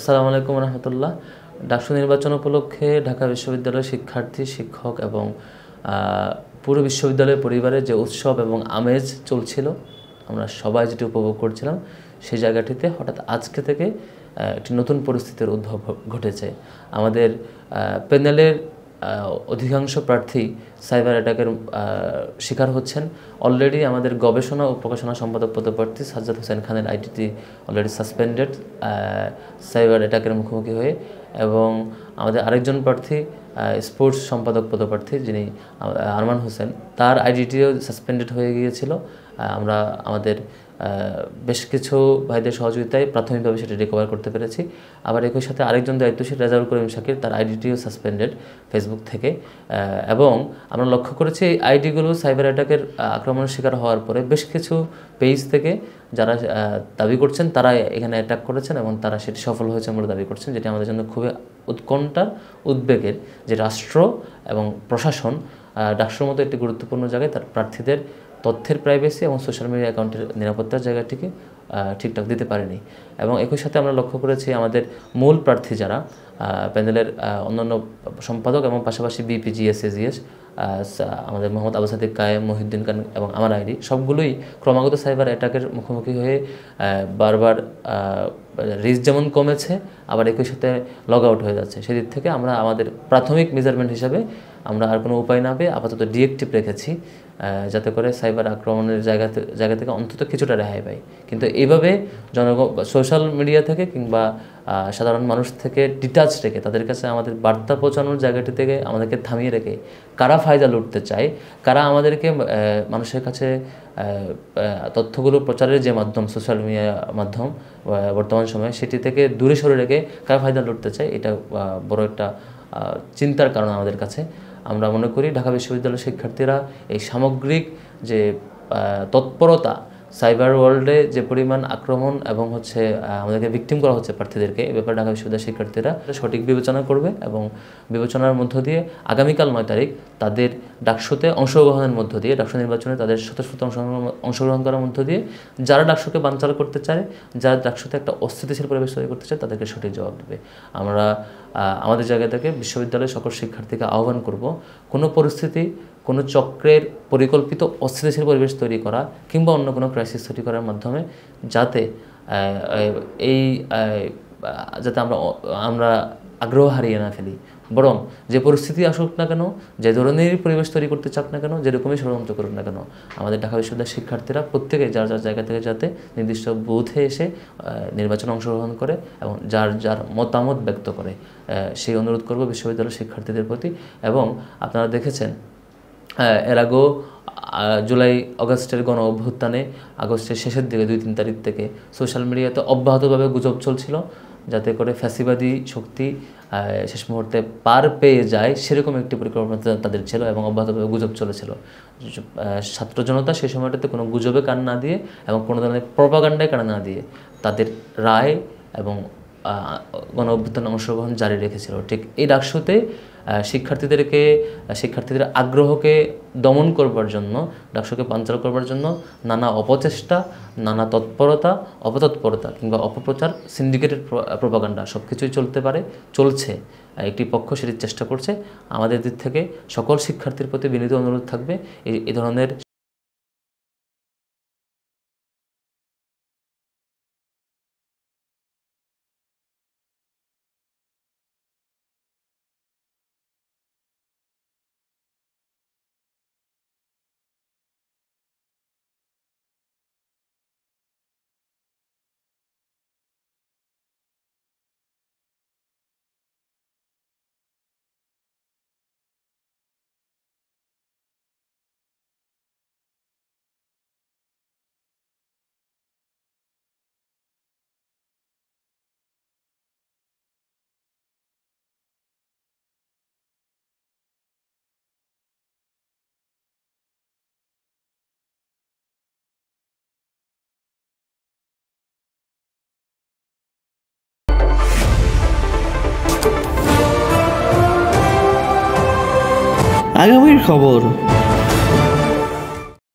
আসসালামু আলাইকুম রহমতুল্লাহ। ডাকসু নির্বাচন উপলক্ষে ঢাকা বিশ্ববিদ্যালয়ের শিক্ষার্থী, শিক্ষক এবং পুরো বিশ্ববিদ্যালয়ের পরিবারের যে উৎসব এবং আমেজ চলছিল, আমরা সবাই যেটি উপভোগ করছিলাম, সেই জায়গাটিতে হঠাৎ আজকে থেকে একটি নতুন পরিস্থিতির উদ্ভব ঘটেছে। আমাদের প্যানেলের অধিকাংশ প্রার্থী সাইবার অ্যাটাকের শিকার হচ্ছেন। অলরেডি আমাদের গবেষণা ও প্রকাশনা সম্পাদক পদপ্রার্থী সাজ্জাদ হোসেন খানের আইডিটি অলরেডি সাসপেন্ডেড সাইবার অ্যাটাকের মুখোমুখি হয়ে, এবং আমাদের আরেকজন প্রার্থী স্পোর্টস সম্পাদক পদপ্রার্থী যিনি আরমান হোসেন, তার আইডিটিও সাসপেন্ডেড হয়ে গিয়েছিল। আমরা আমাদের বেশ কিছু ভাইদের সহযোগিতায় প্রাথমিকভাবে সেটি রিকভার করতে পেরেছি। আবার একই সাথে আরেকজন দায়িত্বশীল রেজাউল করিম শাকির, তার আইডিটিও সাসপেন্ডেড ফেসবুক থেকে। এবং আমরা লক্ষ্য করেছি এই আইডিগুলো সাইবার অ্যাটাকের আক্রমণের শিকার হওয়ার পরে বেশ কিছু পেজ থেকে যারা দাবি করছেন তারা এখানে অ্যাটাক করেছেন এবং তারা সেটি সফল হয়েছে বলে দাবি করছেন, যেটি আমাদের জন্য খুবই উৎকণ্ঠার, উদ্বেগের। যে রাষ্ট্র এবং প্রশাসন ডাকসুর মতো একটি গুরুত্বপূর্ণ জায়গায় তার প্রার্থীদের তথ্যের প্রাইভেসি এবং সোশ্যাল মিডিয়া অ্যাকাউন্টের নিরাপত্তার জায়গাটিকে ঠিকঠাক দিতে পারেনি। এবং একই সাথে আমরা লক্ষ্য করেছি আমাদের মূল প্রার্থী যারা প্যানেলের অন্যান্য সম্পাদক এবং পাশাপাশি বিপি, জিএস, এজিএস, আমাদের মোহাম্মদ আবু সাদিক কায়েম, মহিউদ্দিন খান এবং আমার আইডি, সবগুলোই ক্রমাগত সাইবার অ্যাটাকের মুখোমুখি হয়ে বারবার রিস্ক যেমন কমেছে, আবার একই সাথে লগ আউট হয়ে যাচ্ছে। সেদিক থেকে আমরা আমাদের প্রাথমিক মেজারমেন্ট হিসাবে আমরা আর কোনো উপায় না পেয়ে আপাতত ডিএক্টিভ রেখেছি, যাতে করে সাইবার আক্রমণের জায়গা থেকে অন্তত কিছুটা রেহাই পাই। কিন্তু এইভাবে জনগণ সোশ্যাল মিডিয়া থেকে কিংবা সাধারণ মানুষ থেকে ডিটাচ রেখে তাদের কাছে আমাদের বার্তা পৌঁছানোর জায়গাটি থেকে আমাদেরকে থামিয়ে রেখে কারা ফায়দা লুটতে চায়, কারা আমাদেরকে মানুষের কাছে তথ্যগুলো প্রচারের যে মাধ্যম, সোশ্যাল মিডিয়া মাধ্যম বর্তমান সময়ে, সেটি থেকে দূরে সরে রেখে কারা ফায়দা লুটতে চায়, এটা বড় একটা চিন্তার কারণ আমাদের কাছে। আমরা মনে করি ঢাকা বিশ্ববিদ্যালয়ের শিক্ষার্থীরা এই সামগ্রিক যে তৎপরতা, সাইবার ওয়ার্ল্ডে যে পরিমাণ আক্রমণ এবং আমাদেরকে ভিকটিম করা হচ্ছে প্রার্থীদেরকে, এ ব্যাপারে ঢাকা বিশ্ববিদ্যালয়ের শিক্ষার্থীরা সঠিক বিবেচনা করবে এবং বিবেচনার মধ্য দিয়ে আগামীকাল 9 তারিখ তাদের ডাকসুতে অংশগ্রহণের মধ্য দিয়ে, ডাকসু নির্বাচনে তাদের স্বতঃস্ফূর্ত অংশগ্রহণ করার মধ্য দিয়ে যারা ডাকসুকে বানচাল করতে চায়, যারা ডাকসুতে একটা অস্থিতিশীল পরিবেশ তৈরি করতে চায়, তাদেরকে সঠিক জবাব দেবে। আমরা আমাদের জায়গা থেকে বিশ্ববিদ্যালয়ের সকল শিক্ষার্থীকে আহ্বান করব, কোনো পরিস্থিতি, কোনো চক্রের পরিকল্পিত অস্থিতিশীল পরিবেশ তৈরি করা কিংবা অন্য কোনো ক্রাইসিস তৈরি করার মাধ্যমে যাতে যাতে আমরা আগ্রহ হারিয়ে না ফেলি, বরং যে পরিস্থিতি আসুক না কেন, যে ধরনের পরিবেশ তৈরি করতে চাক না কেন, যেরকমই ষড়যন্ত্র করুক না কেন, আমাদের ঢাকা বিশ্ববিদ্যালয়ের শিক্ষার্থীরা প্রত্যেকে যার যার জায়গা থেকে যাতে নির্দিষ্ট বুথে এসে নির্বাচনে অংশগ্রহণ করে এবং যার যার মতামত ব্যক্ত করে, সেই অনুরোধ করব বিশ্ববিদ্যালয়ের শিক্ষার্থীদের প্রতি। এবং আপনারা দেখেছেন এর আগেও জুলাই আগস্টের গণ অভ্যুত্থানে আগস্টের শেষের দিকে 2-3 তারিখ থেকে সোশ্যাল মিডিয়াতে অব্যাহতভাবে গুজব চলছিল, যাতে করে ফ্যাসিবাদী শক্তি শেষ মুহূর্তে পার পেয়ে যায়, সেরকম একটি পরিকল্পনা তাদের ছিল এবং অব্যাহতভাবে গুজব চলেছিল। ছাত্র জনতা সেই সময়টাতে কোনো গুজবে কান না দিয়ে এবং কোনো ধরনের প্রপাগান্ডায় কান না দিয়ে তাদের রায় এবং গণ অভ্যুত্থানে অংশগ্রহণ জারি রেখেছিল। ঠিক এই ডাকসুতে শিক্ষার্থীদের আগ্রহকে দমন করবার জন্য, ডাকসুকে বানচাল করবার জন্য নানা অপচেষ্টা, নানা তৎপরতা, অপতৎপরতা কিংবা অপপ্রচার, সিন্ডিকেটেড প্রপাগান্ডা সব কিছুই চলছে। একটি পক্ষ সেটির চেষ্টা করছে। আমাদের দিক থেকে সকল শিক্ষার্থীর প্রতি বিনীত অনুরোধ থাকবে এই ধরনের আগামীর খবর।